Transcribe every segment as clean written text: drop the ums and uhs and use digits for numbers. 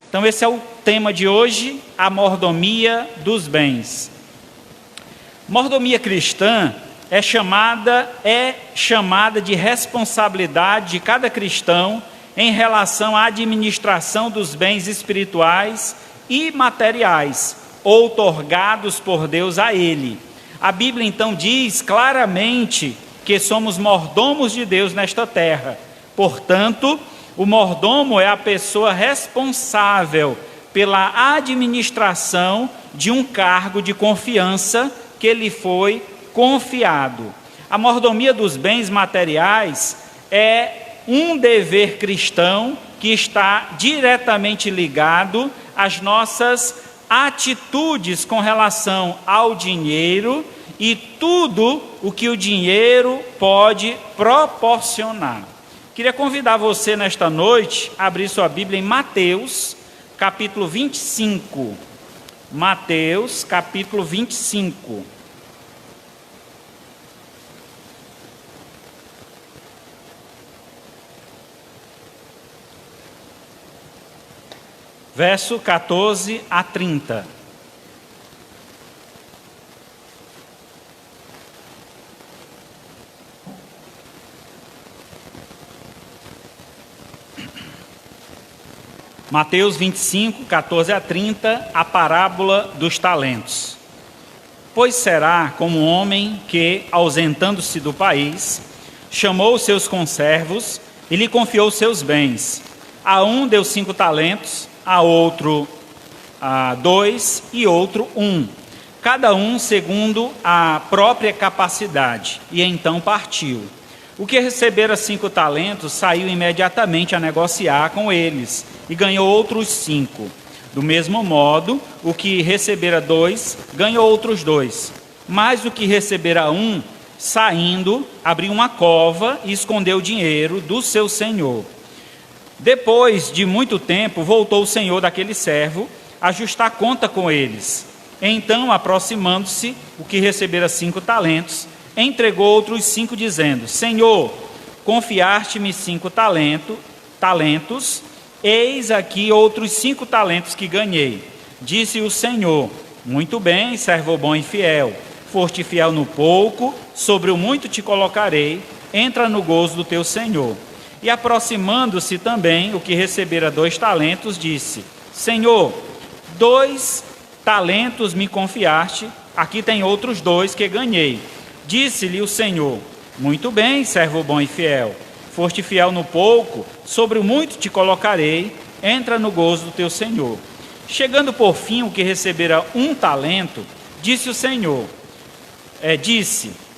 Então esse é o tema de hoje, a mordomia dos bens. Mordomia cristã é chamada de responsabilidade de cada cristão em relação à administração dos bens espirituais e materiais, outorgados por Deus a ele. A Bíblia então diz claramente que somos mordomos de Deus nesta terra. Portanto, o mordomo é a pessoa responsável pela administração de um cargo de confiança que lhe foi confiado. A mordomia dos bens materiais é um dever cristão que está diretamente ligado às nossas atitudes com relação ao dinheiro e tudo o que o dinheiro pode proporcionar. Queria convidar você nesta noite a abrir sua Bíblia em Mateus, capítulo 25. Mateus, capítulo 25. Verso 14 a 30. Mateus 25, 14 a 30, a parábola dos talentos. Pois será como um homem que, ausentando-se do país, chamou os seus conservos e lhe confiou seus bens. A um deu 5 talentos, a outro 2 e outro 1, cada um segundo a própria capacidade, e então partiu. O que recebera 5 talentos saiu imediatamente a negociar com eles, e ganhou outros 5. Do mesmo modo, o que recebera 2, ganhou outros 2. Mas o que recebera 1, saindo, abriu uma cova e escondeu o dinheiro do seu senhor. Depois de muito tempo, voltou o senhor daquele servo a ajustar conta com eles. Então, aproximando-se, o que recebera 5 talentos, entregou outros 5, dizendo: Senhor, confiaste-me 5 talentos, eis aqui outros 5 talentos que ganhei. Disse o Senhor: muito bem, servo bom e fiel. Foste fiel no pouco, sobre o muito te colocarei, entra no gozo do teu Senhor. E aproximando-se também, o que recebera 2 talentos, disse: Senhor, 2 talentos me confiaste, aqui tem outros 2 que ganhei. Disse-lhe o Senhor: muito bem, servo bom e fiel. Foste fiel no pouco, sobre o muito te colocarei, entra no gozo do teu Senhor. Chegando por fim o que recebera 1 talento, disse o Senhor: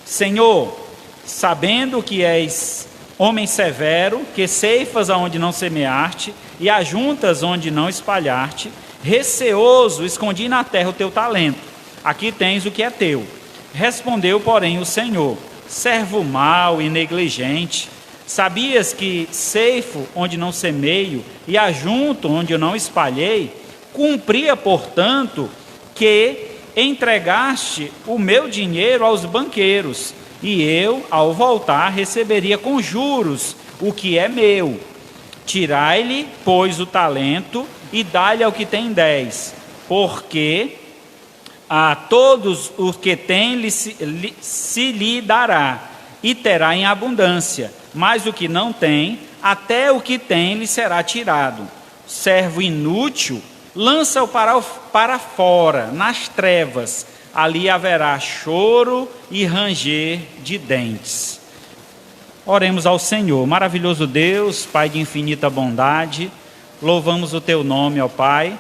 Senhor, sabendo que és homem severo, que ceifas aonde não semeaste e ajuntas onde não espalhaste, receoso escondi na terra o teu talento. Aqui tens o que é teu. Respondeu, porém, o Senhor: servo mau e negligente, sabias que ceifo onde não semeio e ajunto onde eu não espalhei? Cumpria, portanto, que entregaste o meu dinheiro aos banqueiros, e eu, ao voltar, receberia com juros o que é meu. Tirai-lhe, pois, o talento e dai-lhe ao que tem 10, porque a todos os que tem se lhe dará, e terá em abundância, mas o que não tem, até o que tem lhe será tirado. Servo inútil, lança-o para fora, nas trevas, ali haverá choro e ranger de dentes. Oremos ao Senhor. Maravilhoso Deus, Pai de infinita bondade, louvamos o teu nome, ó Pai,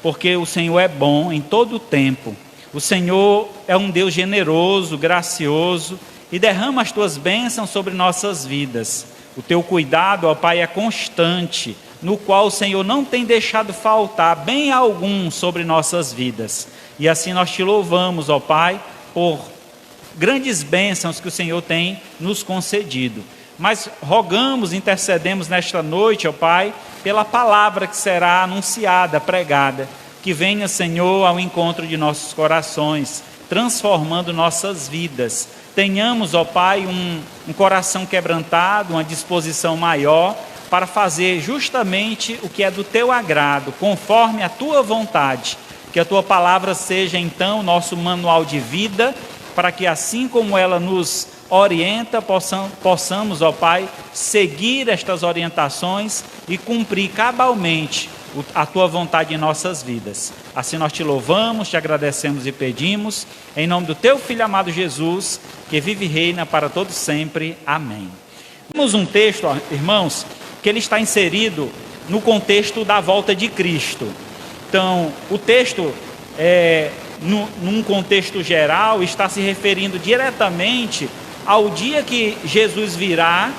porque o Senhor é bom em todo o tempo. O Senhor é um Deus generoso, gracioso, e derrama as tuas bênçãos sobre nossas vidas. O teu cuidado, ó Pai, é constante, no qual o Senhor não tem deixado faltar bem algum sobre nossas vidas. E assim nós te louvamos, ó Pai, por grandes bênçãos que o Senhor tem nos concedido. Mas rogamos, intercedemos nesta noite, ó Pai, pela palavra que será anunciada, pregada, que venha, Senhor, ao encontro de nossos corações, transformando nossas vidas. Tenhamos, ó Pai, um coração quebrantado, uma disposição maior para fazer justamente o que é do teu agrado, conforme a tua vontade. Que a tua palavra seja então nosso manual de vida, para que assim como ela nos orienta, possamos, ó Pai, seguir estas orientações e cumprir cabalmente a tua vontade em nossas vidas. Assim nós te louvamos, te agradecemos e pedimos, em nome do teu Filho amado Jesus, que vive e reina para todos sempre. Amém. Temos um texto, irmãos, que ele está inserido no contexto da volta de Cristo. Então, o texto, num contexto geral, está se referindo diretamente ao dia que Jesus virá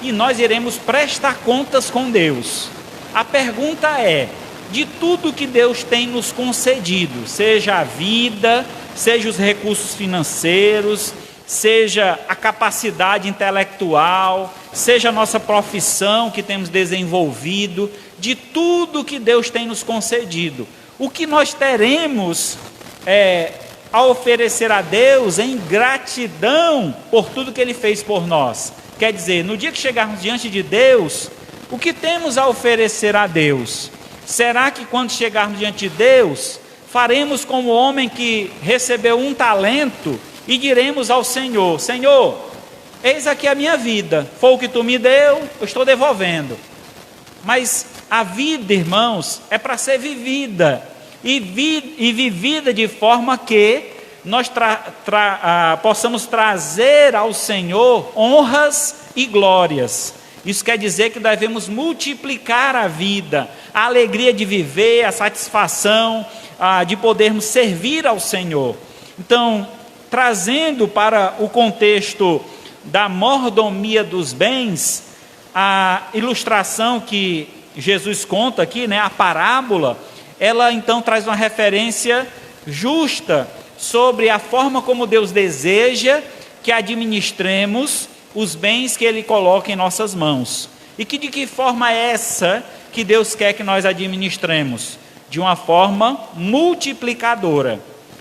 e nós iremos prestar contas com Deus. A pergunta é, de tudo que Deus tem nos concedido, seja a vida, seja os recursos financeiros, seja a capacidade intelectual, seja a nossa profissão que temos desenvolvido, de tudo que Deus tem nos concedido, o que nós teremos a oferecer a Deus em gratidão por tudo que Ele fez por nós. Quer dizer, no dia que chegarmos diante de Deus, o que temos a oferecer a Deus? Será que quando chegarmos diante de Deus, faremos como o homem que recebeu um talento e diremos ao Senhor: Senhor, eis aqui a minha vida, foi o que tu me deu, eu estou devolvendo. Mas a vida, irmãos, é para ser vivida, e vivida de forma que nós possamos trazer ao Senhor honras e glórias. Isso quer dizer que devemos multiplicar a vida, a alegria de viver, a satisfação de podermos servir ao Senhor. Então, trazendo para o contexto da mordomia dos bens, a ilustração que Jesus conta aqui, a parábola, ela então traz uma referência justa sobre a forma como Deus deseja que administremos os bens que Ele coloca em nossas mãos. E de que forma é essa que Deus quer que nós administremos? De uma forma multiplicadora.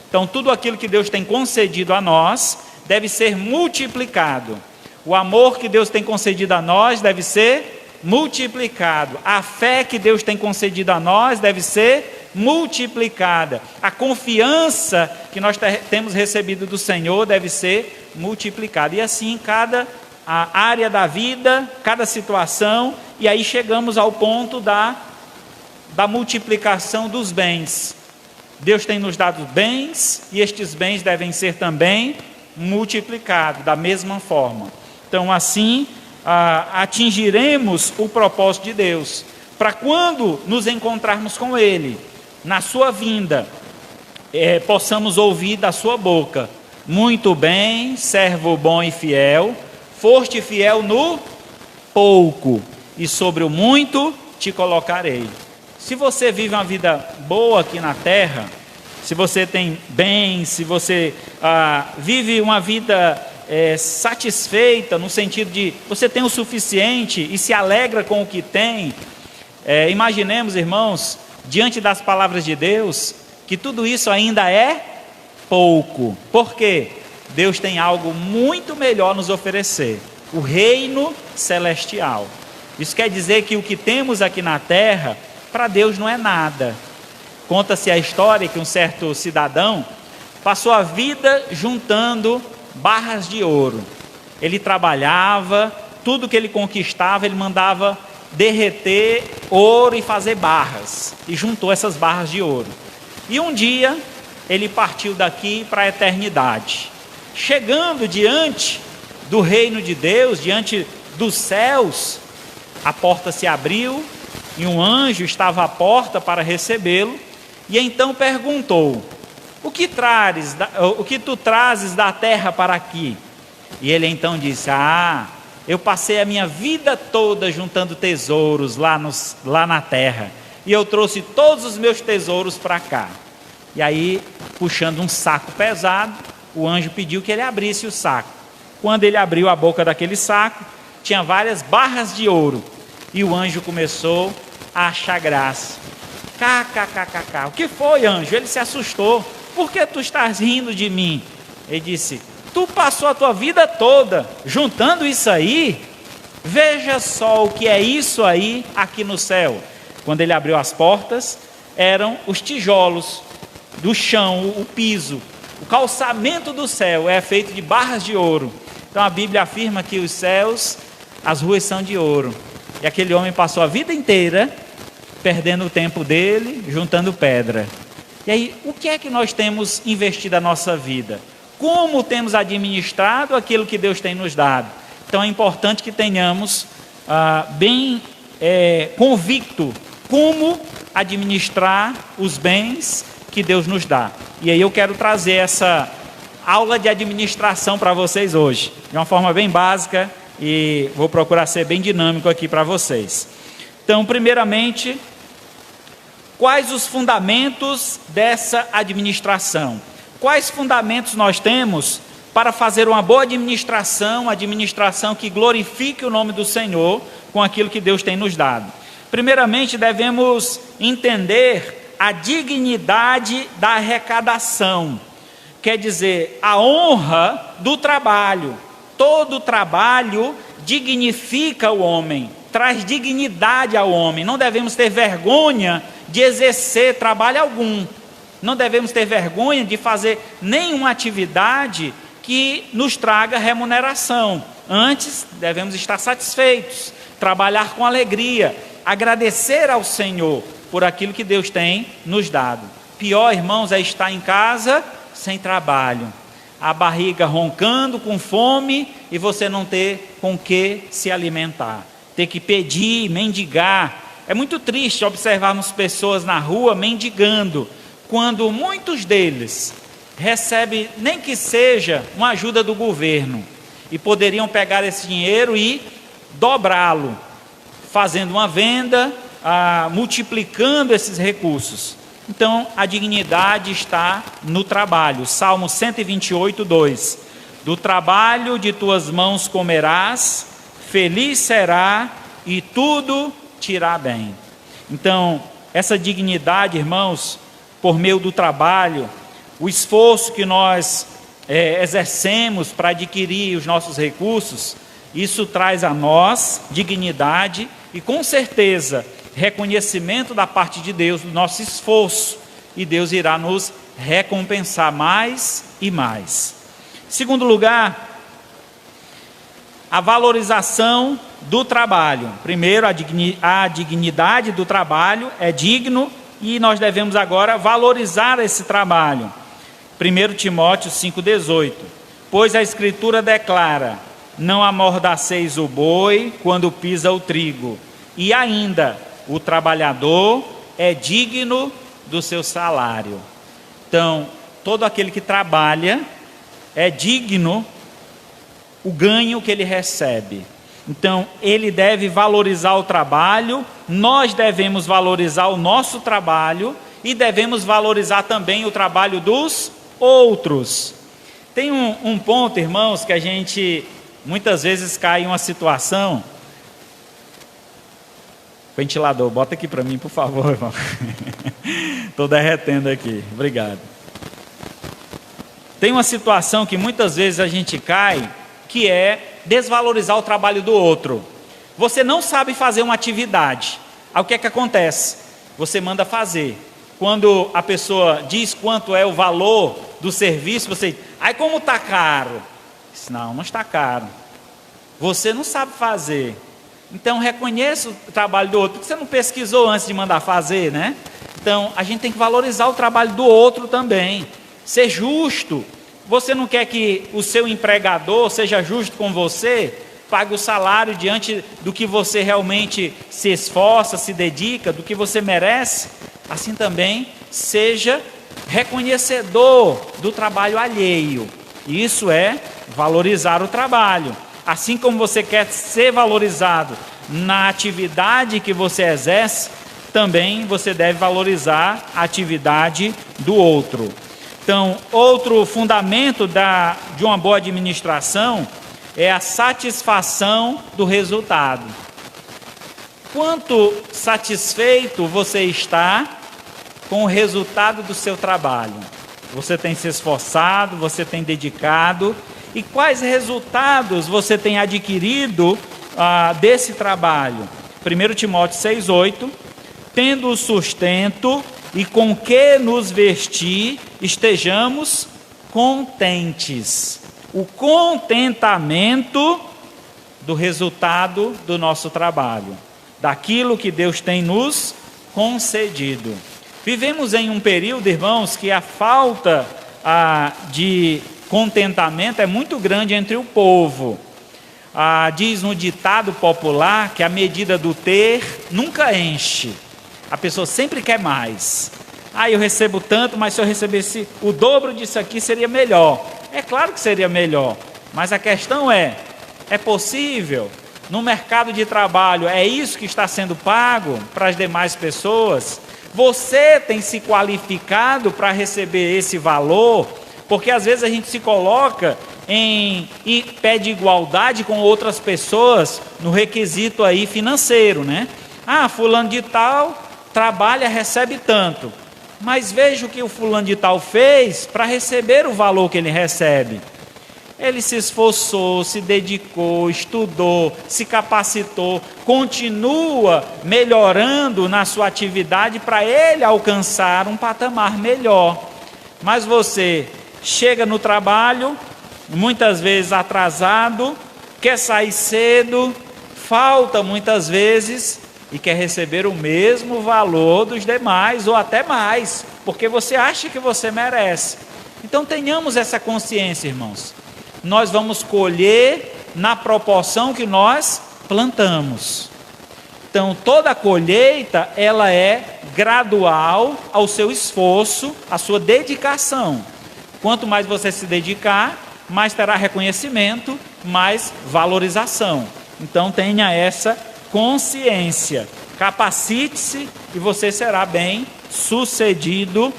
Então, tudo aquilo que Deus tem concedido a nós deve ser multiplicado. O amor que Deus tem concedido a nós deve ser multiplicado. A fé que Deus tem concedido a nós deve ser multiplicada. A confiança que nós temos recebido do Senhor deve ser multiplicada. E assim, cada área da vida, cada situação, e aí chegamos ao ponto da multiplicação dos bens. Deus tem nos dado bens, e estes bens devem ser também multiplicados da mesma forma. Então, assim, atingiremos o propósito de Deus, para quando nos encontrarmos com Ele, na sua vinda, possamos ouvir da sua boca: muito bem, servo bom e fiel, foste fiel no pouco, e sobre o muito te colocarei. Se você vive uma vida boa aqui na terra, se você tem bens, se você vive uma vida satisfeita, no sentido de você tem o suficiente e se alegra com o que tem, imaginemos, irmãos, diante das palavras de Deus, que tudo isso ainda é pouco. Por quê? Deus tem algo muito melhor a nos oferecer: o reino celestial. Isso quer dizer que o que temos aqui na terra, para Deus não é nada. Conta-se a história que um certo cidadão passou a vida juntando barras de ouro. Ele trabalhava, tudo que ele conquistava, ele mandava derreter ouro e fazer barras, e juntou essas barras de ouro. E um dia ele partiu daqui para a eternidade. Chegando diante do reino de Deus, diante dos céus, a porta se abriu e um anjo estava à porta para recebê-lo, e então perguntou: o que tu trazes da terra para aqui? E ele então disse: eu passei a minha vida toda juntando tesouros lá na terra, e eu trouxe todos os meus tesouros para cá. E aí, puxando um saco pesado, o anjo pediu que ele abrisse o saco. Quando ele abriu a boca daquele saco, tinha várias barras de ouro, e o anjo começou a achar graça. O que foi, anjo? Ele se assustou. Por que tu estás rindo de mim? Ele disse: tu passou a tua vida toda juntando isso aí, Veja só o que é isso aí aqui no céu. Quando ele abriu as portas, eram os tijolos do chão, o piso. O calçamento do céu é feito de barras de ouro. Então a Bíblia afirma que os céus, as ruas são de ouro. E aquele homem passou a vida inteira perdendo o tempo dele, juntando pedra. E aí, o que é que nós temos investido a nossa vida? Como temos administrado aquilo que Deus tem nos dado? Então é importante que tenhamos bem convicto como administrar os bens que Deus nos dá. E aí eu quero trazer essa aula de administração para vocês hoje, de uma forma bem básica, e vou procurar ser bem dinâmico aqui para vocês. Então, primeiramente, quais os fundamentos dessa administração? Quais fundamentos nós temos para fazer uma boa administração que glorifique o nome do Senhor com aquilo que Deus tem nos dado? Primeiramente, devemos entender a dignidade da arrecadação, quer dizer, a honra do trabalho. Todo trabalho dignifica o homem, traz dignidade ao homem. Não devemos ter vergonha de exercer trabalho algum. Não devemos ter vergonha de fazer nenhuma atividade que nos traga remuneração. Antes, devemos estar satisfeitos, trabalhar com alegria, agradecer ao Senhor por aquilo que Deus tem nos dado. Pior, irmãos, é estar em casa sem trabalho, a barriga roncando, com fome, e você não ter com que se alimentar. Ter que pedir, mendigar. É muito triste observarmos pessoas na rua mendigando, quando muitos deles recebem, nem que seja uma ajuda do governo, e poderiam pegar esse dinheiro e dobrá-lo, fazendo uma venda, multiplicando esses recursos. Então, a dignidade está no trabalho. Salmo 128, 2. Do trabalho de tuas mãos comerás, feliz será e tudo te irá bem. Então, essa dignidade, irmãos, por meio do trabalho, o esforço que nós exercemos para adquirir os nossos recursos, isso traz a nós dignidade e, com certeza, reconhecimento da parte de Deus do nosso esforço, e Deus irá nos recompensar mais e mais. Segundo lugar, a valorização do trabalho. Primeiro, a dignidade do trabalho é digno, e nós devemos agora valorizar esse trabalho. 1 Timóteo 5,18. Pois a Escritura declara: não amordaceis o boi quando pisa o trigo, e ainda o trabalhador é digno do seu salário. Então, todo aquele que trabalha é digno o ganho que ele recebe. Então, ele deve valorizar o trabalho, nós devemos valorizar o nosso trabalho e devemos valorizar também o trabalho dos outros. Tem um ponto, irmãos, que a gente muitas vezes cai em uma situação. Ventilador, bota aqui para mim, por favor, irmão. Estou derretendo aqui, obrigado. Tem uma situação que muitas vezes a gente cai, que é desvalorizar o trabalho do outro. Você não sabe fazer uma atividade. Aí o que é que acontece? Você manda fazer. Quando a pessoa diz quanto é o valor do serviço, você diz: ai, como está caro. Diz: não está caro. Você não sabe fazer. Então reconheça o trabalho do outro, porque você não pesquisou antes de mandar fazer, né? Então a gente tem que valorizar o trabalho do outro também, ser justo. Você não quer que o seu empregador seja justo com você, pague o salário diante do que você realmente se esforça, se dedica, do que você merece? Assim também seja reconhecedor do trabalho alheio. Isso é valorizar o trabalho. Assim como você quer ser valorizado na atividade que você exerce, também você deve valorizar a atividade do outro. Então, outro fundamento de uma boa administração é a satisfação do resultado. Quanto satisfeito você está com o resultado do seu trabalho? Você tem se esforçado, você tem dedicado, e quais resultados você tem adquirido desse trabalho? 1 Timóteo 6,8: tendo o sustento e com que nos vestir, estejamos contentes. O contentamento do resultado do nosso trabalho, daquilo que Deus tem nos concedido. Vivemos em um período, irmãos, que a falta de contentamento é muito grande entre o povo. Diz no ditado popular que a medida do ter nunca enche. A pessoa sempre quer mais. Eu recebo tanto, mas se eu recebesse o dobro disso aqui seria melhor. É claro que seria melhor, mas a questão é possível? No mercado de trabalho, é isso que está sendo pago para as demais pessoas? Você tem se qualificado para receber esse valor? Porque às vezes a gente se coloca em pé de igualdade com outras pessoas no requisito aí financeiro, né? Fulano de tal trabalha, recebe tanto. Mas veja o que o fulano de tal fez para receber o valor que ele recebe. Ele se esforçou, se dedicou, estudou, se capacitou, continua melhorando na sua atividade para ele alcançar um patamar melhor. Mas você chega no trabalho, muitas vezes atrasado, quer sair cedo, falta muitas vezes e quer receber o mesmo valor dos demais ou até mais, porque você acha que você merece. Então tenhamos essa consciência, irmãos. Nós vamos colher na proporção que nós plantamos. Então toda a colheita, ela é gradual ao seu esforço, à sua dedicação. Quanto mais você se dedicar, mais terá reconhecimento, mais valorização. Então tenha essa consciência, capacite-se e você será bem sucedido,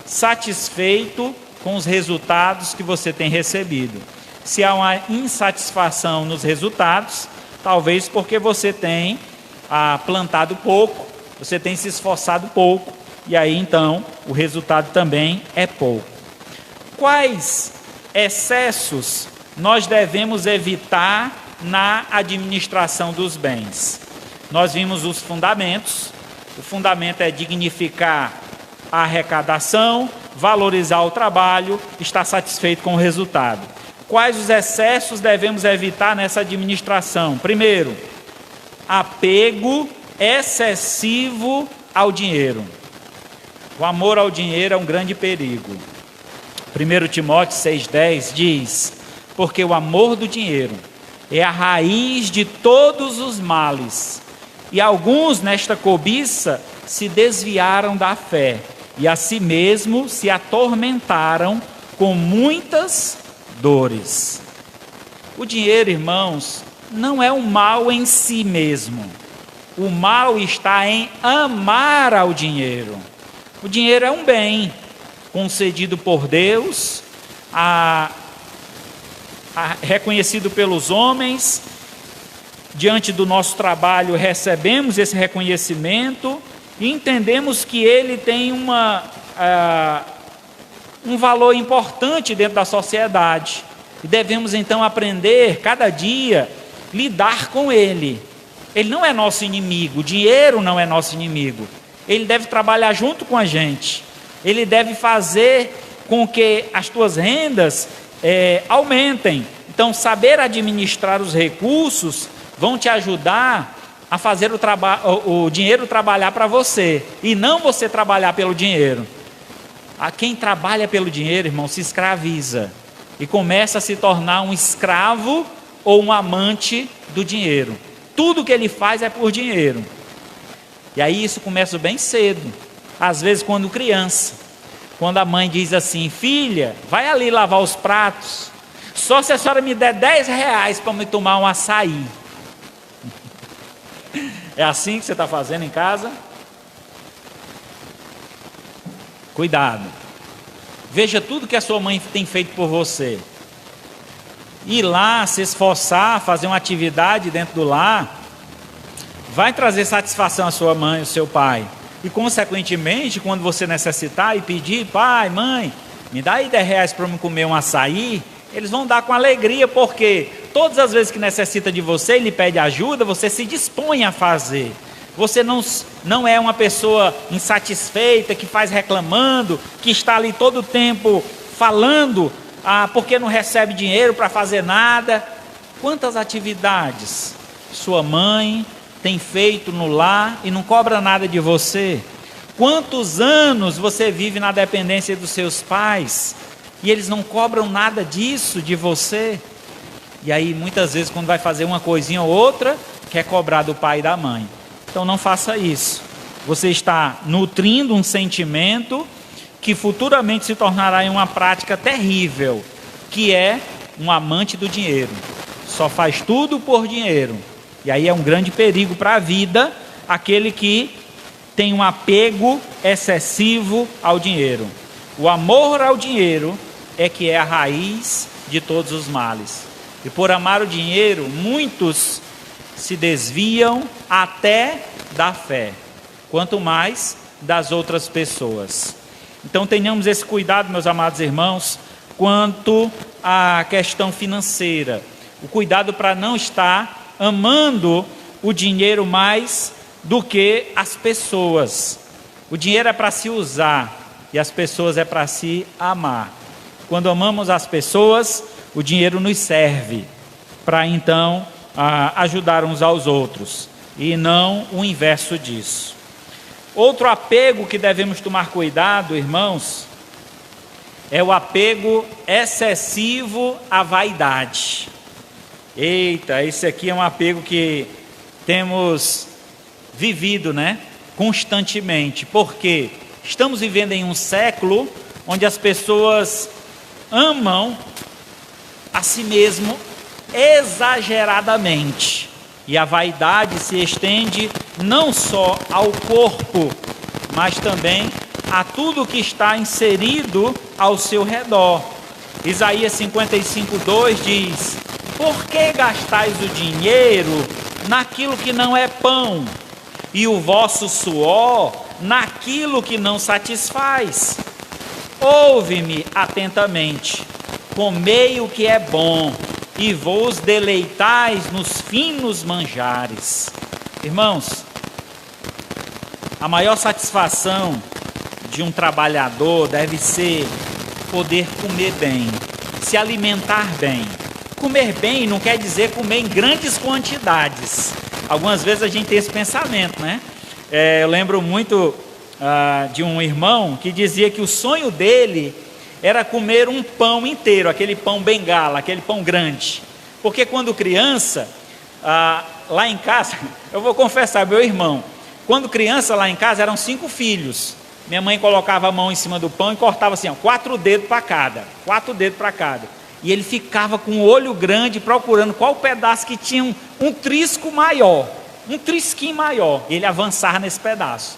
satisfeito com os resultados que você tem recebido. Se há uma insatisfação nos resultados, talvez porque você tem plantado pouco, você tem se esforçado pouco, e aí então o resultado também é pouco. Quais excessos nós devemos evitar na administração dos bens? Nós vimos os fundamentos. O fundamento é dignificar a arrecadação, valorizar o trabalho, estar satisfeito com o resultado. Quais os excessos devemos evitar nessa administração? Primeiro, apego excessivo ao dinheiro. O amor ao dinheiro é um grande perigo. 1 Timóteo 6,10 diz: porque o amor do dinheiro é a raiz de todos os males, e alguns nesta cobiça se desviaram da fé, e a si mesmo se atormentaram com muitas dores. O dinheiro, irmãos, não é um mal em si mesmo. O mal está em amar ao dinheiro. O dinheiro é um bem concedido por Deus, reconhecido pelos homens. Diante do nosso trabalho recebemos esse reconhecimento e entendemos que ele tem um valor importante dentro da sociedade, e devemos então aprender cada dia lidar com ele. Ele não é nosso inimigo, o dinheiro não é nosso inimigo. Ele deve trabalhar junto com a gente. Ele deve fazer com que as tuas rendas aumentem. Então, saber administrar os recursos vão te ajudar a fazer o dinheiro trabalhar para você, e não você trabalhar pelo dinheiro. Quem trabalha pelo dinheiro, irmão, se escraviza e começa a se tornar um escravo ou um amante do dinheiro. Tudo que ele faz é por dinheiro. E aí isso começa bem cedo. Às vezes quando criança, quando a mãe diz assim: filha, vai ali lavar os pratos, só se a senhora me der 10 reais para me tomar um açaí. É assim que você está fazendo em casa? Cuidado. Veja tudo que a sua mãe tem feito por você. Ir lá, se esforçar, fazer uma atividade dentro do lar, vai trazer satisfação à sua mãe, ao seu pai. E consequentemente, quando você necessitar e pedir: pai, mãe, me dá aí 10 reais para eu comer um açaí, Eles vão dar com alegria, porque todas as vezes que necessita de você e lhe pede ajuda, você se dispõe a fazer. Você não é uma pessoa insatisfeita, que faz reclamando, que está ali todo o tempo falando, porque não recebe dinheiro para fazer nada. Quantas atividades sua mãe tem feito no lar e não cobra nada de você? Quantos anos você vive na dependência dos seus pais e eles não cobram nada disso de você? E aí muitas vezes quando vai fazer uma coisinha ou outra, quer cobrar do pai e da mãe. Então não faça isso. Você está nutrindo um sentimento que futuramente se tornará em uma prática terrível, que é um amante do dinheiro. Só faz tudo por dinheiro. E aí é um grande perigo para a vida, aquele que tem um apego excessivo ao dinheiro. O amor ao dinheiro é que é a raiz de todos os males. E por amar o dinheiro, muitos se desviam até da fé, quanto mais das outras pessoas. Então tenhamos esse cuidado, meus amados irmãos, quanto à questão financeira. O cuidado para não estar amando o dinheiro mais do que as pessoas. O dinheiro é para se usar e as pessoas é para se amar. Quando amamos as pessoas, o dinheiro nos serve para então ajudar uns aos outros, e não o inverso disso. Outro apego que devemos tomar cuidado, irmãos, é o apego excessivo à vaidade. Eita, esse aqui é um apego que temos vivido, constantemente, porque estamos vivendo em um século onde as pessoas amam a si mesmo exageradamente, e a vaidade se estende não só ao corpo, mas também a tudo que está inserido ao seu redor. Isaías 55:2 diz: por que gastais o dinheiro naquilo que não é pão, e o vosso suor naquilo que não satisfaz? Ouve-me atentamente, comei o que é bom, e vos deleitais nos finos manjares. Irmãos, a maior satisfação de um trabalhador deve ser poder comer bem, se alimentar bem. Comer bem não quer dizer comer em grandes quantidades. Algumas vezes a gente tem esse pensamento, eu lembro muito de um irmão que dizia que o sonho dele era comer um pão inteiro, aquele pão bengala, aquele pão grande. Porque quando criança, lá em casa, eu vou confessar, meu irmão, quando criança lá em casa eram 5 filhos. Minha mãe colocava a mão em cima do pão e cortava assim, 4 dedos para cada, 4 dedos para cada. E ele ficava com o olho grande procurando qual pedaço que tinha um trisco maior, um trisquinho maior. Ele avançava nesse pedaço.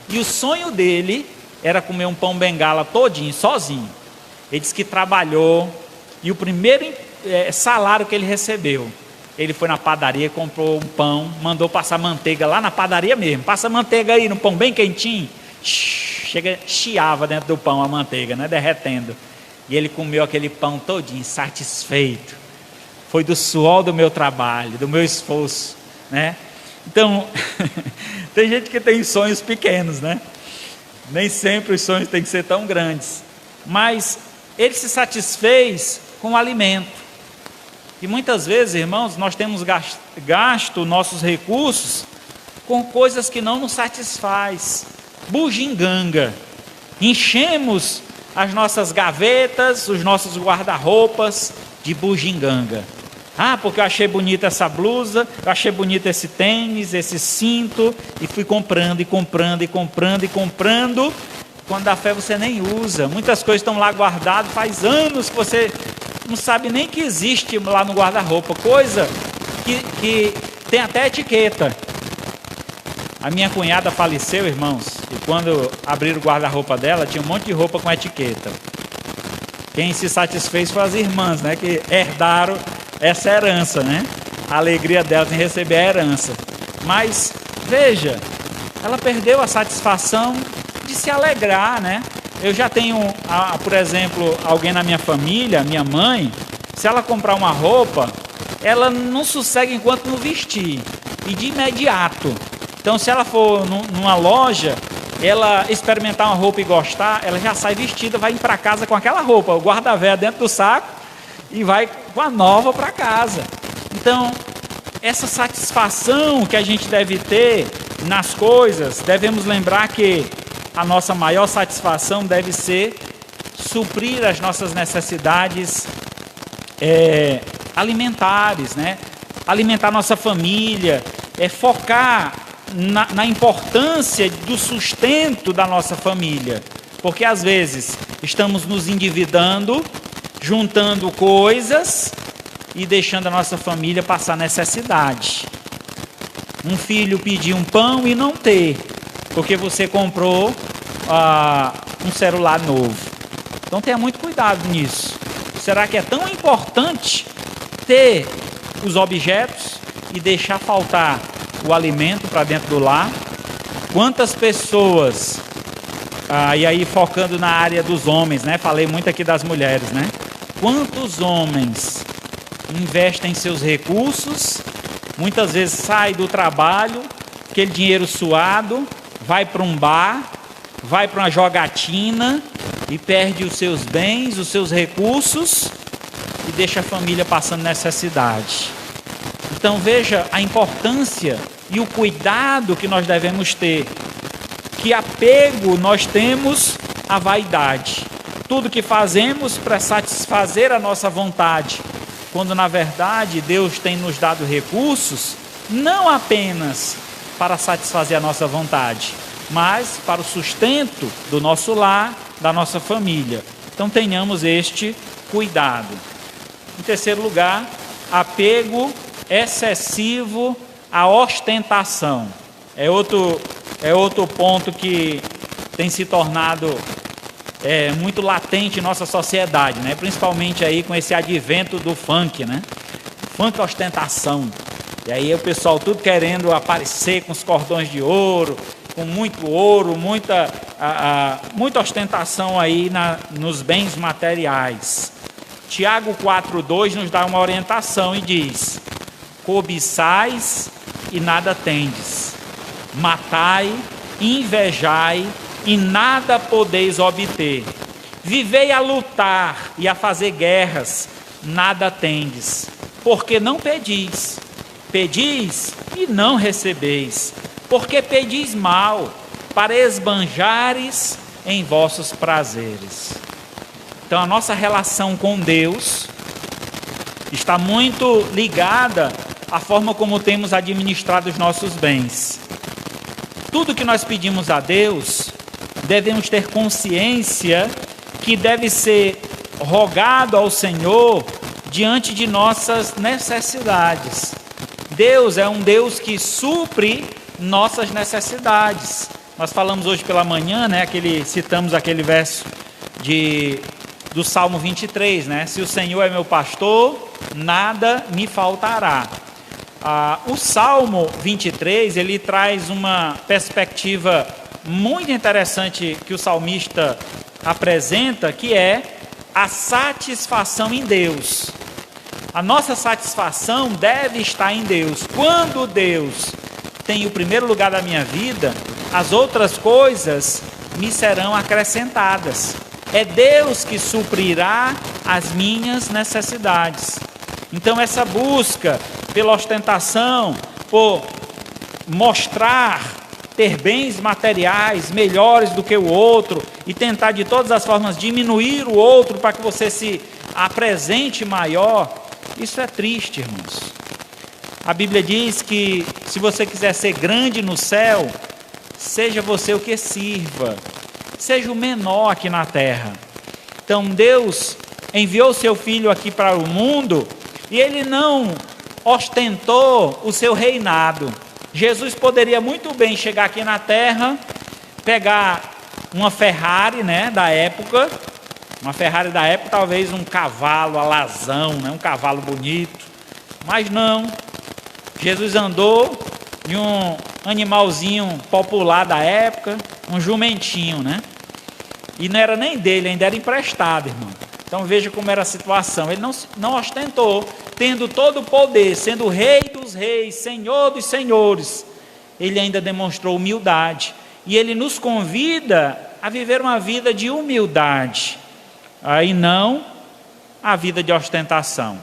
E o sonho dele era comer um pão bengala todinho, sozinho. Ele disse que trabalhou, e o primeiro salário que ele recebeu, ele foi na padaria, comprou um pão, mandou passar manteiga lá na padaria mesmo. Passa manteiga aí no pão bem quentinho. Chiava dentro do pão a manteiga, derretendo. E ele comeu aquele pão todinho, satisfeito. Foi do suor do meu trabalho, do meu esforço, Então, tem gente que tem sonhos pequenos, Nem sempre os sonhos têm que ser tão grandes. Mas ele se satisfez com o alimento. E muitas vezes, irmãos, nós temos gasto nossos recursos com coisas que não nos satisfaz. Bugiganga. Enchemos as nossas gavetas, os nossos guarda-roupas de bugiganga. Porque eu achei bonita essa blusa, eu achei bonito esse tênis, esse cinto, e fui comprando, e comprando, e comprando, e comprando. Quando dá fé você nem usa. Muitas coisas estão lá guardadas, faz anos que você não sabe nem que existe lá no guarda-roupa. Coisa que tem até etiqueta. A minha cunhada faleceu, irmãos, e quando abriram o guarda-roupa dela, tinha um monte de roupa com etiqueta. Quem se satisfez foi as irmãs, que herdaram essa herança, A alegria delas em receber a herança. Mas, veja, ela perdeu a satisfação de se alegrar, Eu já tenho, por exemplo, alguém na minha família, minha mãe, se ela comprar uma roupa, ela não sossega enquanto não vestir, e de imediato. Então, se ela for numa loja, ela experimentar uma roupa e gostar, ela já sai vestida, vai ir para casa com aquela roupa, o guarda-véia dentro do saco, e vai com a nova para casa. Então, essa satisfação que a gente deve ter nas coisas, devemos lembrar que a nossa maior satisfação deve ser suprir as nossas necessidades alimentares, né? Alimentar nossa família, focar na importância do sustento da nossa família, porque às vezes estamos nos endividando, juntando coisas e deixando a nossa família passar necessidade. Um filho pedir um pão e não ter, porque você comprou um celular novo. Então tenha muito cuidado nisso. Será que é tão importante ter os objetos e deixar faltar o alimento para dentro do lar? Quantas pessoas, e aí focando na área dos homens, né? Falei muito aqui das mulheres, né? Quantos homens investem seus recursos, muitas vezes sai do trabalho, aquele dinheiro suado, vai para um bar, vai para uma jogatina e perde os seus bens, os seus recursos e deixa a família passando necessidade. Então veja a importância e o cuidado que nós devemos ter. Que apego nós temos à vaidade. Tudo que fazemos para satisfazer a nossa vontade, quando na verdade Deus tem nos dado recursos, não apenas para satisfazer a nossa vontade, mas para o sustento do nosso lar, da nossa família. Então tenhamos este cuidado. Em terceiro lugar, apego excessivo à ostentação. É outro ponto que tem se tornado muito latente em nossa sociedade, né? Principalmente aí com esse advento do funk, né? Funk ostentação. E aí o pessoal tudo querendo aparecer com os cordões de ouro, com muito ouro, muita ostentação aí nos bens materiais. Tiago 4,2 nos dá uma orientação e diz: cobiçais e nada tendes, matai, invejai e nada podeis obter, vivei a lutar e a fazer guerras, nada tendes, porque não pedis, pedis e não recebeis, porque pedis mal, para esbanjares em vossos prazeres. Então a nossa relação com Deus está muito ligada à forma como temos administrado os nossos bens. Tudo que nós pedimos a Deus, devemos ter consciência que deve ser rogado ao Senhor diante de nossas necessidades. Deus é um Deus que supre nossas necessidades. Nós falamos hoje pela manhã, né, citamos aquele verso do Salmo 23, né? Se o Senhor é meu pastor, nada me faltará. O Salmo 23, ele traz uma perspectiva muito interessante que o salmista apresenta, que é a satisfação em Deus. A nossa satisfação deve estar em Deus. Quando Deus tem o primeiro lugar da minha vida, as outras coisas me serão acrescentadas. É Deus que suprirá as minhas necessidades. Então essa busca pela ostentação, por mostrar, ter bens materiais melhores do que o outro e tentar de todas as formas diminuir o outro para que você se apresente maior, isso é triste, irmãos. A Bíblia diz que se você quiser ser grande no céu, seja você o que sirva, seja o menor aqui na terra. Então Deus enviou seu Filho aqui para o mundo e Ele não ostentou o seu reinado. Jesus poderia muito bem chegar aqui na terra, pegar uma Ferrari, né, da época, talvez um cavalo alazão, né, um cavalo bonito, mas não. Jesus andou de um animalzinho popular da época, um jumentinho, né? E não era nem dele, ainda era emprestado, irmão. Então veja como era a situação. Ele não ostentou, tendo todo o poder, sendo rei dos reis, senhor dos senhores. Ele ainda demonstrou humildade. E ele nos convida a viver uma vida de humildade. Aí não a vida de ostentação.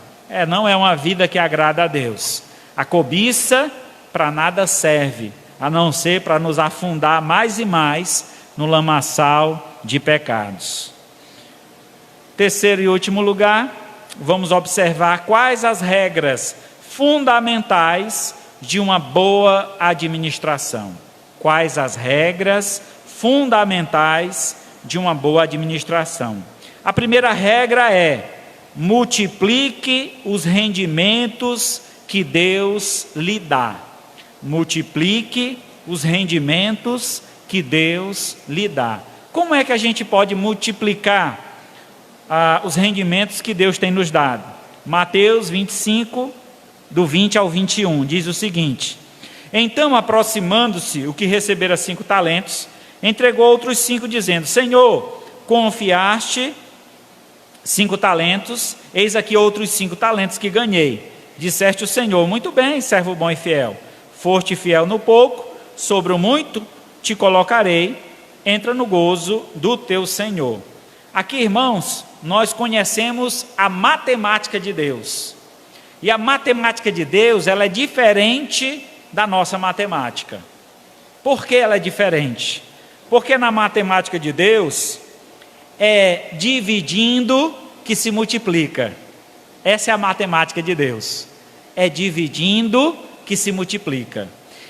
Não é uma vida que agrada a Deus. A cobiça para nada serve, a não ser para nos afundar mais e mais no lamaçal de pecados. Terceiro e último lugar, vamos observar quais as regras fundamentais de uma boa administração. Quais as regras fundamentais de uma boa administração? A primeira regra é: multiplique os rendimentos que Deus lhe dá. Multiplique os rendimentos que Deus lhe dá. Como é que a gente pode multiplicar os rendimentos que Deus tem nos dado? Mateus 25, do 20 ao 21, diz o seguinte: então, aproximando-se o que recebera 5 talentos, entregou outros 5, dizendo: Senhor, confiaste 5 talentos, eis aqui outros 5 talentos que ganhei. Disseste o Senhor: muito bem, servo bom e fiel, foste fiel no pouco, sobre o muito te colocarei, entra no gozo do teu Senhor. Aqui, irmãos, nós conhecemos a matemática de Deus. E a matemática de Deus, ela é diferente da nossa matemática. Por que ela é diferente? Porque na matemática de Deus, é dividindo que se multiplica. Essa é a matemática de Deus. É dividindo que se multiplica.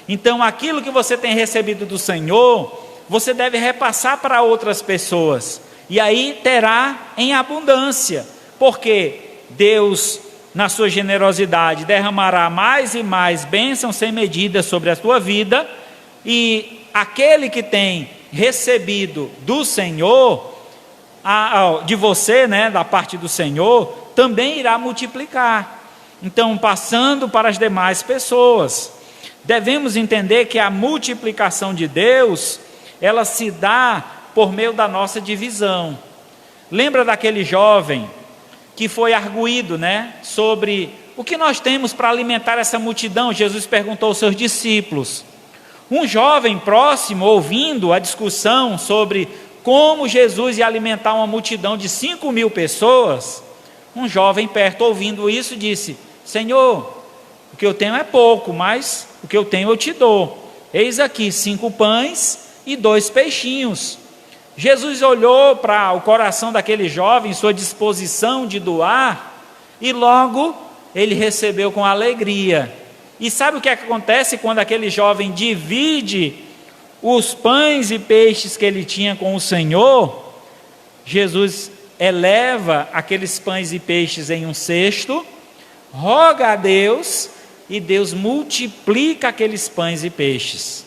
Então, aquilo que você tem recebido do Senhor, você deve repassar para outras pessoas. E aí terá em abundância. Porque Deus, na sua generosidade, derramará mais e mais bênçãos sem medida sobre a tua vida. E aquele que tem recebido do Senhor, de você, da parte do Senhor, também irá multiplicar. Então, passando para as demais pessoas, devemos entender que a multiplicação de Deus, ela se dá por meio da nossa divisão. Lembra daquele jovem que foi arguído, sobre o que nós temos para alimentar essa multidão? Jesus perguntou aos seus discípulos. Um jovem próximo, ouvindo a discussão sobre como Jesus ia alimentar uma multidão de 5.000 pessoas, um jovem perto, ouvindo isso, disse: Senhor, o que eu tenho é pouco, mas o que eu tenho eu te dou. Eis aqui 5 pães e 2 peixinhos. Jesus olhou para o coração daquele jovem, sua disposição de doar, e logo ele recebeu com alegria. E sabe o que acontece quando aquele jovem divide os pães e peixes que ele tinha com o Senhor? Jesus eleva aqueles pães e peixes em um cesto, roga a Deus, e Deus multiplica aqueles pães e peixes.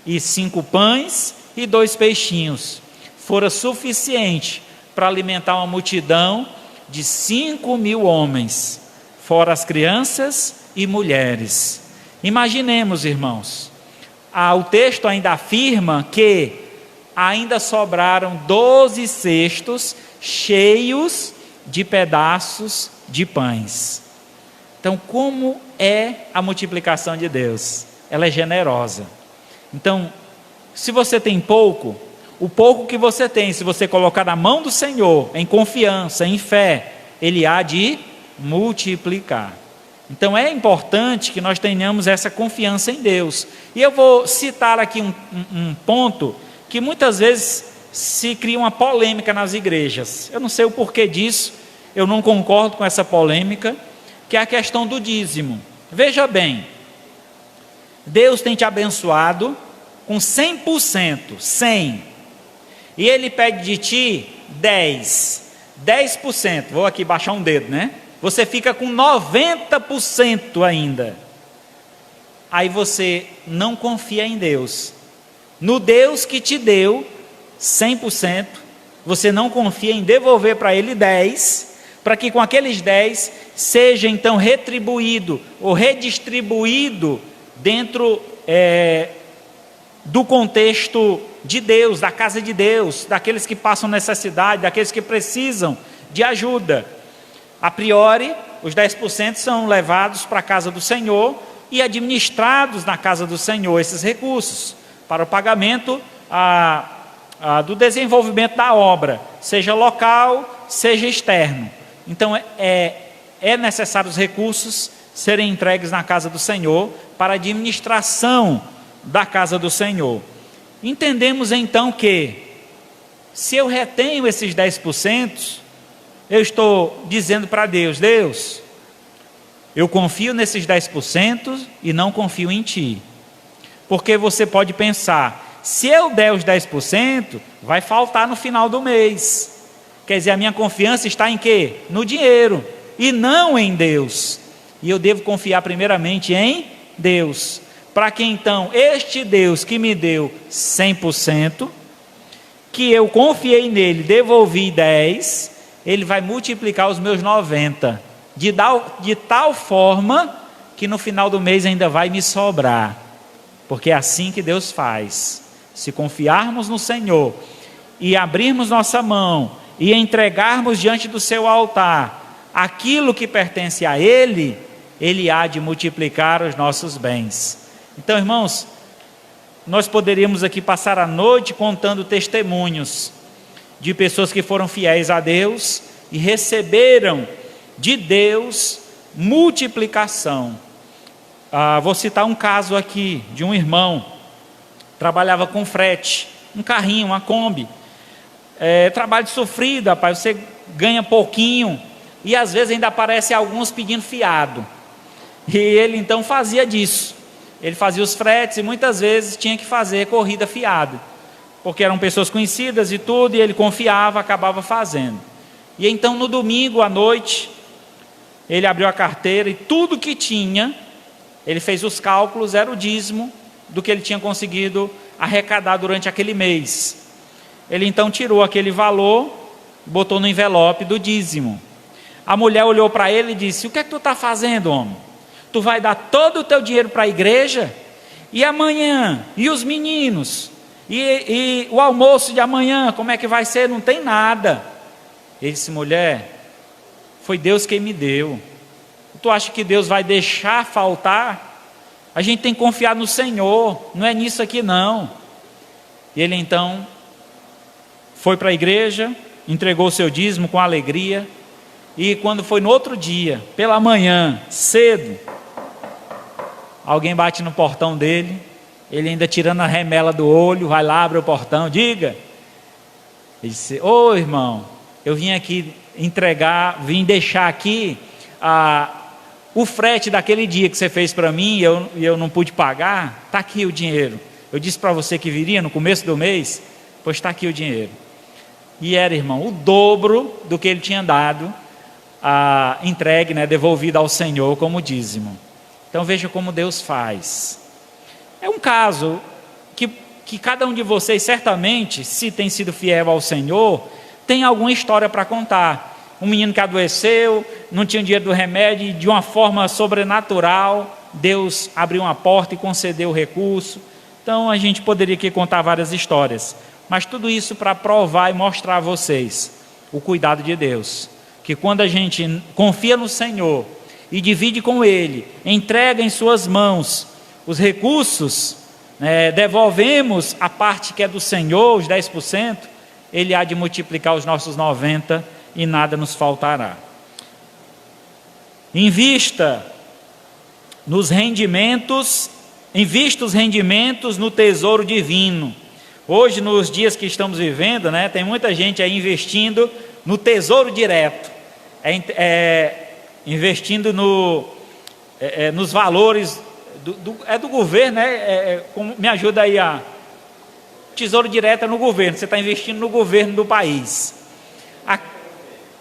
E 5 pães e 2 peixinhos fora suficiente para alimentar uma multidão de 5.000 homens, fora as crianças e mulheres. Imaginemos, irmãos, o texto ainda afirma que ainda sobraram 12 cestos cheios de pedaços de pães. Então, como é a multiplicação de Deus? Ela é generosa. Então, se você tem pouco, o pouco que você tem, se você colocar na mão do Senhor, em confiança, em fé, Ele há de multiplicar. Então é importante que nós tenhamos essa confiança em Deus. E eu vou citar aqui um ponto que muitas vezes se cria uma polêmica nas igrejas. Eu não sei o porquê disso, eu não concordo com essa polêmica, que é a questão do dízimo. Veja bem, Deus tem te abençoado com 100%, 100%, e Ele pede de ti 10%, vou aqui baixar um dedo, Você fica com 90% ainda. Aí você não confia em Deus. No Deus que te deu 100%, você não confia em devolver para Ele 10%, para que com aqueles 10% seja então retribuído ou redistribuído dentro do contexto de Deus, da casa de Deus, daqueles que passam necessidade, daqueles que precisam de ajuda. A priori, os 10% são levados para a casa do Senhor e administrados na casa do Senhor esses recursos, para o pagamento do desenvolvimento da obra, seja local, seja externo. Então é necessário os recursos serem entregues na casa do Senhor para a administração da casa do Senhor. Entendemos então que, se eu retenho esses 10%, eu estou dizendo para Deus: Deus, eu confio nesses 10% e não confio em Ti. Porque você pode pensar, se eu der os 10%, vai faltar no final do mês. Quer dizer, a minha confiança está em quê? No dinheiro, e não em Deus. E eu devo confiar primeiramente em Deus, para que então este Deus que me deu 100%, que eu confiei nele, devolvi 10%, ele vai multiplicar os meus 90%, de tal forma que no final do mês ainda vai me sobrar, porque é assim que Deus faz. Se confiarmos no Senhor e abrirmos nossa mão e entregarmos diante do seu altar aquilo que pertence a Ele, Ele há de multiplicar os nossos bens. Então, irmãos, nós poderíamos aqui passar a noite contando testemunhos de pessoas que foram fiéis a Deus e receberam de Deus multiplicação. Vou citar um caso aqui de um irmão, trabalhava com frete, um carrinho, uma Kombi, trabalho sofrido, rapaz, você ganha pouquinho e às vezes ainda aparece alguns pedindo fiado, e ele então fazia disso, ele fazia os fretes e muitas vezes tinha que fazer corrida fiado, porque eram pessoas conhecidas e tudo, e ele confiava, acabava fazendo. E então no domingo à noite, ele abriu a carteira e tudo que tinha, ele fez os cálculos, era o dízimo do que ele tinha conseguido arrecadar durante aquele mês. Ele então tirou aquele valor, botou no envelope do dízimo. A mulher olhou para ele e disse: o que é que tu está fazendo, homem? Tu vai dar todo o teu dinheiro para a igreja? E amanhã? E os meninos? E o almoço de amanhã, como é que vai ser? Não tem nada. Ele disse: mulher, foi Deus quem me deu. Tu acha que Deus vai deixar faltar? A gente tem que confiar no Senhor, não é nisso aqui não. E ele então foi para a igreja, entregou o seu dízimo com alegria, e quando foi no outro dia, pela manhã, cedo, alguém bate no portão dele, ele ainda tirando a remela do olho, vai lá, abre o portão, diga. Ele disse: ô irmão, eu vim aqui vim deixar aqui o frete daquele dia que você fez para mim e eu não pude pagar, está aqui o dinheiro. Eu disse para você que viria no começo do mês, pois está aqui o dinheiro. E era, irmão, o dobro do que ele tinha dado, entregue, devolvido ao Senhor como dízimo. Então veja como Deus faz. É um caso que cada um de vocês certamente, se tem sido fiel ao Senhor, tem alguma história para contar. Um menino que adoeceu, não tinha dinheiro do remédio, e de uma forma sobrenatural, Deus abriu uma porta e concedeu o recurso. Então a gente poderia aqui contar várias histórias, mas tudo isso para provar e mostrar a vocês o cuidado de Deus, que quando a gente confia no Senhor e divide com Ele, entrega em suas mãos os recursos, devolvemos a parte que é do Senhor, os 10%, Ele há de multiplicar os nossos 90% e nada nos faltará. Invista os rendimentos no tesouro divino. Hoje, nos dias que estamos vivendo, tem muita gente aí investindo no tesouro direto, investindo nos valores do governo, me ajuda aí tesouro direto é no governo, você está investindo no governo do país.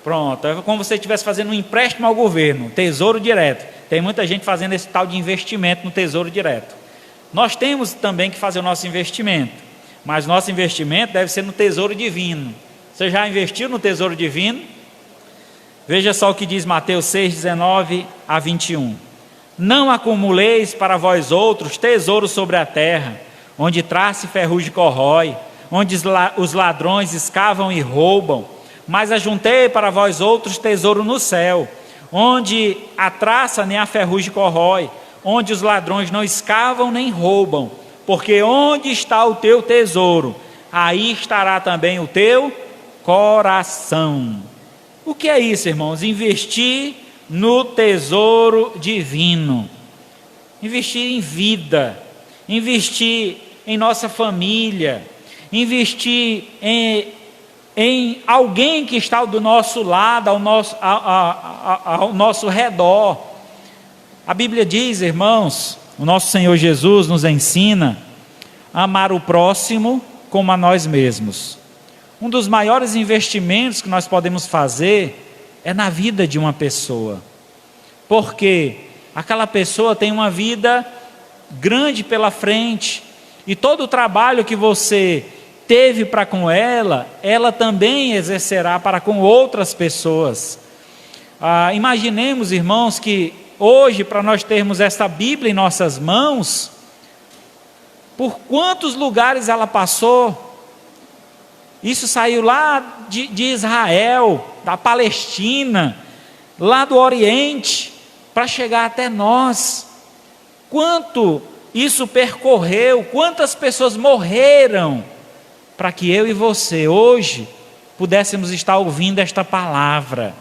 Pronto, é como se você estivesse fazendo um empréstimo ao governo, tesouro direto. Tem muita gente fazendo esse tal de investimento no tesouro direto. Nós temos também que fazer o nosso investimento, mas nosso investimento deve ser no tesouro divino. Você já investiu no tesouro divino? Veja só o que diz Mateus 6:19-21. Não acumuleis para vós outros tesouros sobre a terra, onde traça e ferrugem corrói, onde os ladrões escavam e roubam, mas ajuntei para vós outros tesouro no céu, onde a traça nem a ferrugem corrói, onde os ladrões não escavam nem roubam, porque onde está o teu tesouro, aí estará também o teu coração. O que é isso, irmãos? Investir no tesouro divino, investir em vida, investir em nossa família, investir em alguém que está do nosso lado, ao nosso redor. A Bíblia diz, irmãos, o nosso Senhor Jesus nos ensina a amar o próximo como a nós mesmos. Um dos maiores investimentos que nós podemos fazer é na vida de uma pessoa, porque aquela pessoa tem uma vida grande pela frente, e todo o trabalho que você teve para com ela, ela também exercerá para com outras pessoas. Imaginemos, irmãos, que hoje, para nós termos esta Bíblia em nossas mãos, por quantos lugares ela passou. Isso saiu lá de Israel, da Palestina, lá do Oriente, para chegar até nós. Quanto isso percorreu, quantas pessoas morreram, para que eu e você hoje pudéssemos estar ouvindo esta palavra.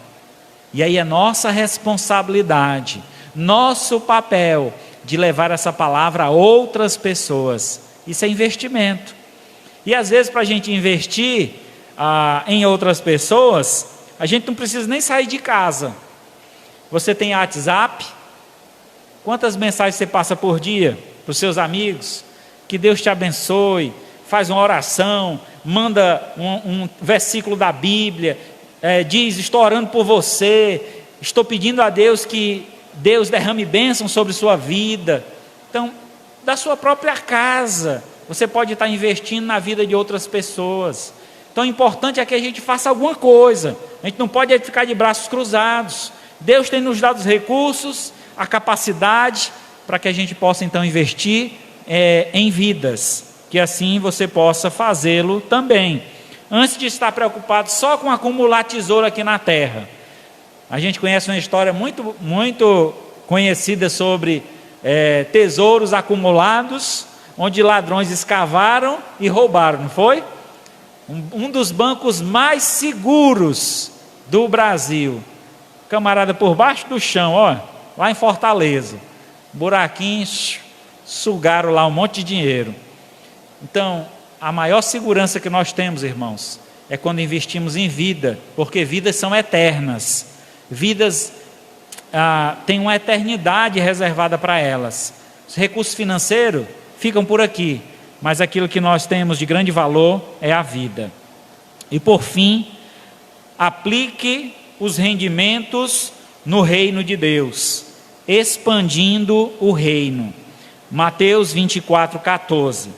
E aí é nossa responsabilidade, nosso papel de levar essa palavra a outras pessoas. Isso é investimento. E às vezes, para a gente investir em outras pessoas, a gente não precisa nem sair de casa. Você tem WhatsApp? Quantas mensagens você passa por dia para os seus amigos? Que Deus te abençoe. Faz uma oração, manda um versículo da Bíblia, diz: estou orando por você, estou pedindo a Deus que Deus derrame bênção sobre sua vida. Então, da sua própria casa, você pode estar investindo na vida de outras pessoas. Então, o importante é que a gente faça alguma coisa. A gente não pode ficar de braços cruzados. Deus tem nos dado os recursos, a capacidade, para que a gente possa então investir em vidas, que assim você possa fazê-lo também, antes de estar preocupado só com acumular tesouro aqui na terra. A gente conhece uma história muito, muito conhecida sobre tesouros acumulados, onde ladrões escavaram e roubaram, não foi? Um dos bancos mais seguros do Brasil, camarada, por baixo do chão, ó, lá em Fortaleza, buraquinhos, sugaram lá um monte de dinheiro. Então, a maior segurança que nós temos, irmãos, é quando investimos em vida, porque vidas são eternas, vidas têm uma eternidade reservada para elas. Os recursos financeiros ficam por aqui, mas aquilo que nós temos de grande valor é a vida. E por fim, aplique os rendimentos no reino de Deus, expandindo o reino. Mateus 24:14.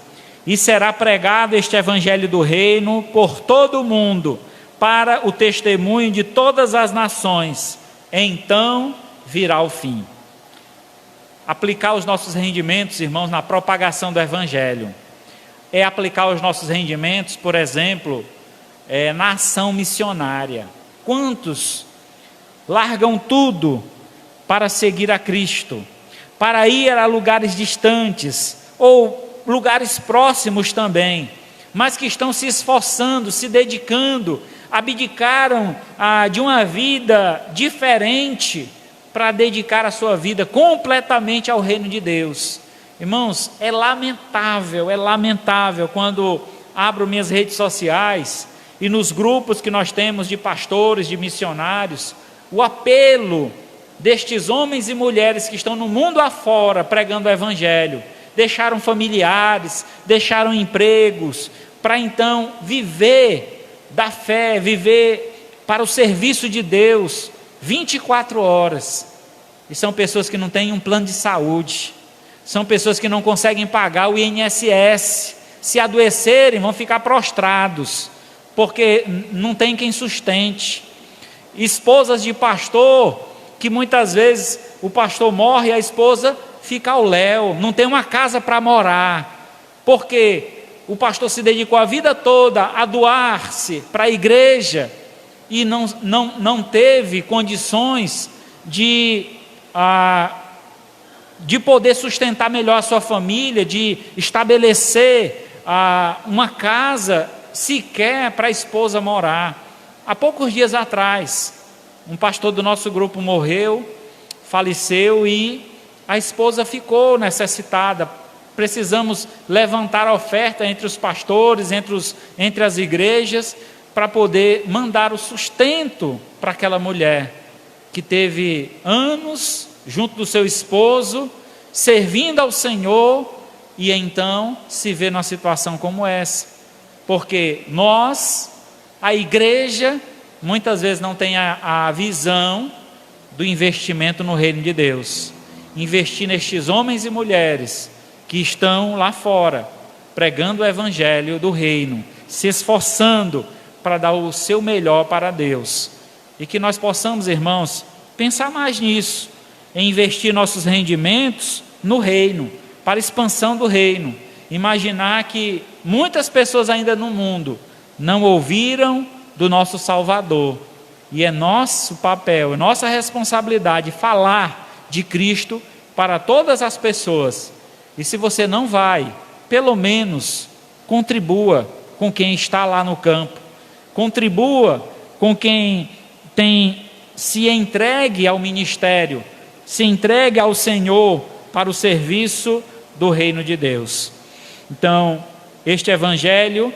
E será pregado este evangelho do reino por todo o mundo, para o testemunho de todas as nações. Então virá o fim. Aplicar os nossos rendimentos, irmãos, na propagação do evangelho, é aplicar os nossos rendimentos, por exemplo, na ação missionária. Quantos largam tudo para seguir a Cristo, para ir a lugares distantes, ou lugares próximos também, mas que estão se esforçando, se dedicando, abdicaram de uma vida diferente, para dedicar a sua vida completamente ao reino de Deus. Irmãos, é lamentável quando abro minhas redes sociais e nos grupos que nós temos de pastores, de missionários, o apelo destes homens e mulheres que estão no mundo afora pregando o evangelho, deixaram familiares, deixaram empregos, para então viver da fé, viver para o serviço de Deus, 24 horas, e são pessoas que não têm um plano de saúde, são pessoas que não conseguem pagar o INSS, se adoecerem vão ficar prostrados, porque não tem quem sustente. Esposas de pastor, que muitas vezes o pastor morre e a esposa fica ao léu, não tem uma casa para morar, porque o pastor se dedicou a vida toda a doar-se para a igreja, e não teve condições de poder sustentar melhor a sua família, de estabelecer uma casa sequer para a esposa morar. Há poucos dias atrás, um pastor do nosso grupo morreu, faleceu, e a esposa ficou necessitada. Precisamos levantar a oferta entre os pastores, entre as igrejas, para poder mandar o sustento para aquela mulher que teve anos junto do seu esposo, servindo ao Senhor, e então se vê numa situação como essa. Porque nós, a igreja, muitas vezes não tem a visão do investimento no reino de Deus. Investir nestes homens e mulheres que estão lá fora, pregando o evangelho do reino, se esforçando para dar o seu melhor para Deus. E que nós possamos, irmãos, pensar mais nisso, em investir nossos rendimentos no reino, para a expansão do reino. Imaginar que muitas pessoas ainda no mundo não ouviram do nosso Salvador, e é nosso papel, é nossa responsabilidade falar de Cristo para todas as pessoas. E se você não vai, pelo menos contribua com quem está lá no campo, contribua com quem tem se entregue ao ministério, se entregue ao Senhor para o serviço do reino de Deus. Então, este evangelho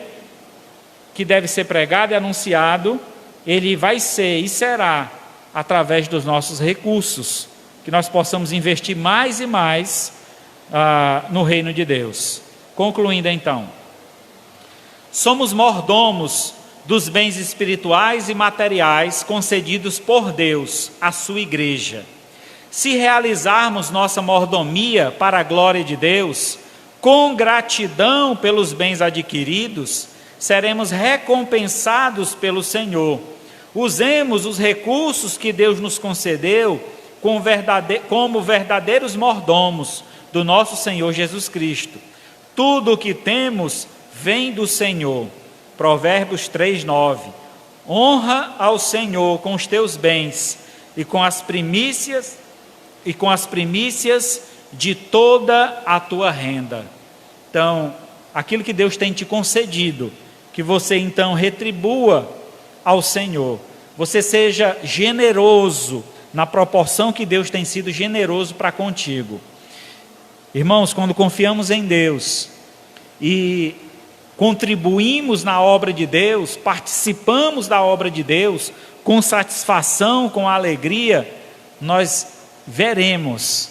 que deve ser pregado e anunciado, ele vai ser e será através dos nossos recursos, que nós possamos investir mais e mais no reino de Deus. Concluindo então, somos mordomos dos bens espirituais e materiais concedidos por Deus à sua igreja. Se realizarmos nossa mordomia para a glória de Deus, com gratidão pelos bens adquiridos, seremos recompensados pelo Senhor. Usemos os recursos que Deus nos concedeu como verdadeiros mordomos do nosso Senhor Jesus Cristo. Tudo o que temos vem do Senhor. Provérbios 3:9. Honra ao Senhor com os teus bens e com as primícias de toda a tua renda. Então, aquilo que Deus tem te concedido, que você então retribua ao Senhor. Você seja generoso na proporção que Deus tem sido generoso para contigo. Irmãos, quando confiamos em Deus e contribuímos na obra de Deus, participamos da obra de Deus com satisfação, com alegria, nós veremos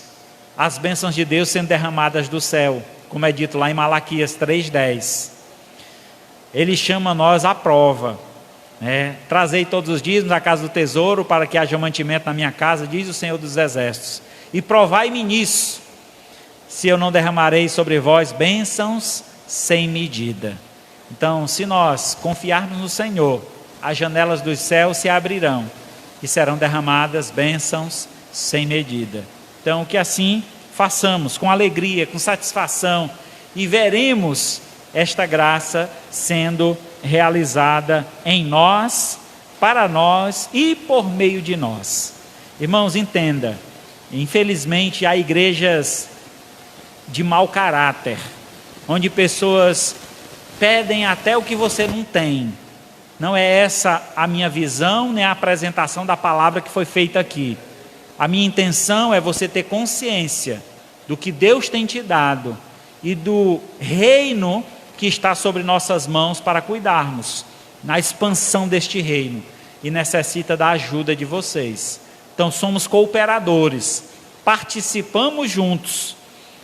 as bênçãos de Deus sendo derramadas do céu, como é dito lá em Malaquias 3:10. Ele chama nós à prova, Trazei todos os dias à casa do tesouro para que haja mantimento na minha casa, diz o Senhor dos Exércitos, e provai-me nisso, se eu não derramarei sobre vós bênçãos sem medida. Então, se nós confiarmos no Senhor, as janelas dos céus se abrirão e serão derramadas bênçãos sem medida. Então, que assim façamos com alegria, com satisfação, e veremos esta graça sendo realizada em nós, para nós e por meio de nós. Irmãos, entenda, infelizmente há igrejas de mau caráter, onde pessoas pedem até o que você não tem. Não é essa a minha visão, nem a apresentação da palavra que foi feita aqui. A minha intenção é você ter consciência do que Deus tem te dado e do reino que está sobre nossas mãos para cuidarmos na expansão deste reino, e necessita da ajuda de vocês. Então somos cooperadores, participamos juntos.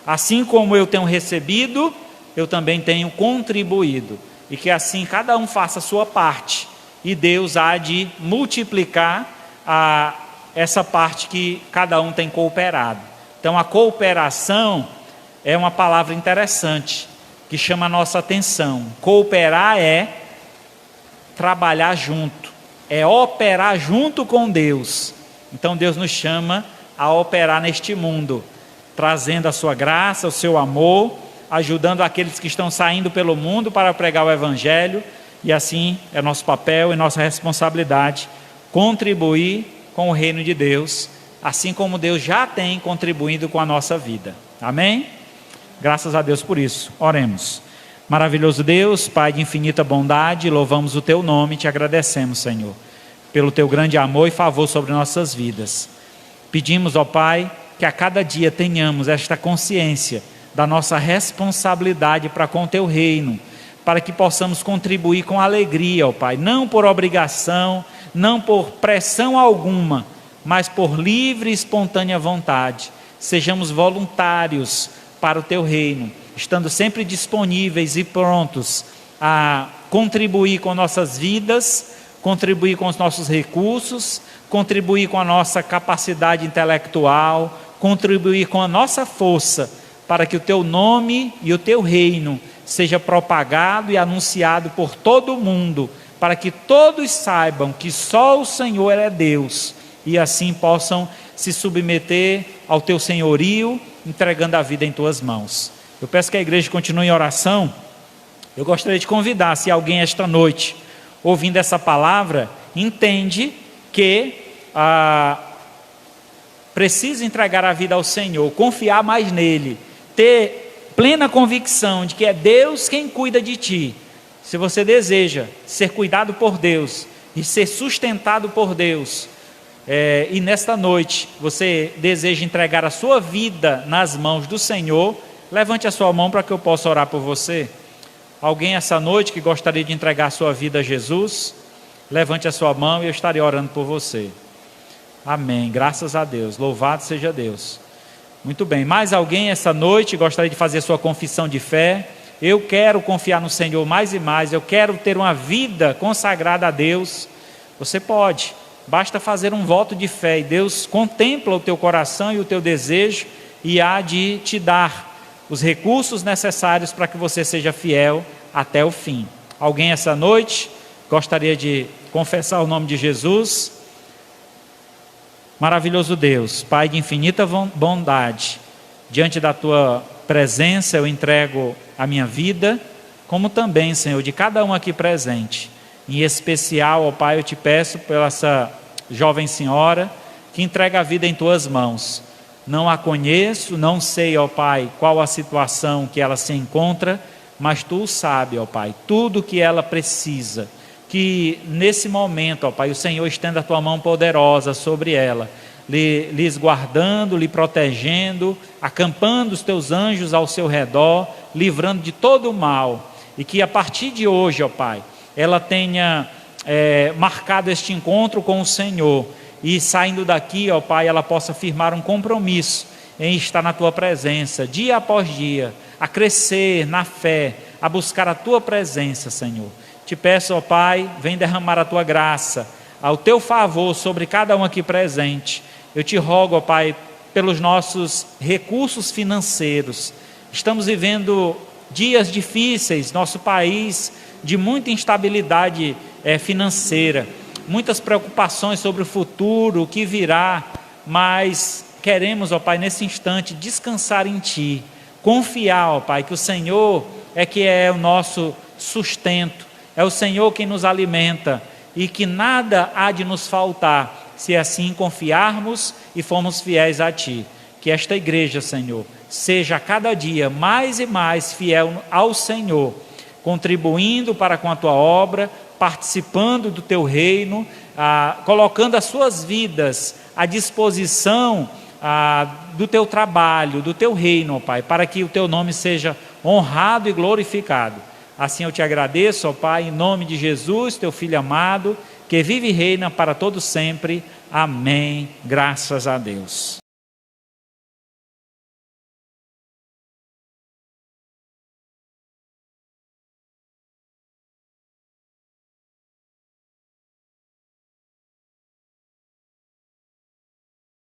Assim como eu tenho recebido, eu também tenho contribuído, e que assim cada um faça a sua parte, e Deus há de multiplicar essa parte que cada um tem cooperado. Então a cooperação é uma palavra interessante, que chama a nossa atenção. Cooperar é trabalhar junto, é operar junto com Deus. Então Deus nos chama a operar neste mundo, trazendo a sua graça, o seu amor, ajudando aqueles que estão saindo pelo mundo para pregar o Evangelho, E assim é nosso papel e nossa responsabilidade contribuir com o reino de Deus, assim como Deus já tem contribuído com a nossa vida. Amém? Graças a Deus por isso. Oremos. Maravilhoso Deus, Pai de infinita bondade, louvamos o Teu nome e Te agradecemos, Senhor, pelo Teu grande amor e favor sobre nossas vidas. Pedimos, ó Pai, que a cada dia tenhamos esta consciência da nossa responsabilidade para com o Teu reino, para que possamos contribuir com alegria, ó Pai, não por obrigação, não por pressão alguma, mas por livre e espontânea vontade. Sejamos voluntários para o Teu reino, estando sempre disponíveis e prontos a contribuir com nossas vidas, contribuir com os nossos recursos, contribuir com a nossa capacidade intelectual, contribuir com a nossa força, para que o Teu nome e o Teu reino seja propagado e anunciado por todo o mundo, para que todos saibam que só o Senhor é Deus, e assim possam se submeter ao Teu senhorio, entregando a vida em Tuas mãos. Eu peço que a igreja continue em oração. Eu gostaria de convidar, se alguém esta noite, ouvindo essa palavra, entende que precisa entregar a vida ao Senhor, confiar mais nele, ter plena convicção de que é Deus quem cuida de ti. Se você deseja ser cuidado por Deus e ser sustentado por Deus, e nesta noite você deseja entregar a sua vida nas mãos do Senhor, levante a sua mão para que eu possa orar por você. Alguém essa noite que gostaria de entregar a sua vida a Jesus? Levante a sua mão e eu estarei orando por você. Amém, graças a Deus, louvado seja Deus. Muito bem, mais alguém essa noite gostaria de fazer sua confissão de fé? Eu quero confiar no Senhor mais e mais, eu quero ter uma vida consagrada a Deus. Você pode, basta fazer um voto de fé e Deus contempla o teu coração e o teu desejo e há de te dar os recursos necessários para que você seja fiel até o fim. Alguém essa noite gostaria de confessar o nome de Jesus? Maravilhoso Deus, Pai de infinita bondade, diante da Tua presença eu entrego a minha vida, como também, Senhor, de cada um aqui presente. Em especial, ó Pai, eu te peço pela essa jovem senhora que entrega a vida em Tuas mãos. Não a conheço, não sei, ó Pai, qual a situação que ela se encontra, mas Tu sabe, ó Pai, tudo que ela precisa. Que nesse momento, ó Pai, o Senhor estenda a Tua mão poderosa sobre ela, lhes guardando, lhe protegendo, acampando os Teus anjos ao seu redor, livrando de todo o mal. E que a partir de hoje, ó Pai, ela tenha marcado este encontro com o Senhor. E saindo daqui, ó Pai, ela possa firmar um compromisso em estar na Tua presença, dia após dia, a crescer na fé, a buscar a Tua presença, Senhor. Te peço, ó Pai, vem derramar a Tua graça, ao Teu favor sobre cada um aqui presente. Eu te rogo, ó Pai, pelos nossos recursos financeiros. Estamos vivendo dias difíceis, nosso país de muita instabilidade financeira, muitas preocupações sobre o futuro, o que virá, mas queremos, ó Pai, nesse instante descansar em Ti, confiar, ó Pai, que o Senhor é que é o nosso sustento, é o Senhor quem nos alimenta e que nada há de nos faltar, se assim confiarmos e formos fiéis a Ti. Que esta igreja, Senhor, seja a cada dia mais e mais fiel ao Senhor, contribuindo para com a Tua obra, participando do Teu reino, colocando as suas vidas à disposição do Teu trabalho, do Teu reino, ó Pai, para que o Teu nome seja honrado e glorificado. Assim eu te agradeço, ó Pai, em nome de Jesus, Teu Filho amado, que vive e reina para todo sempre. Amém. Graças a Deus.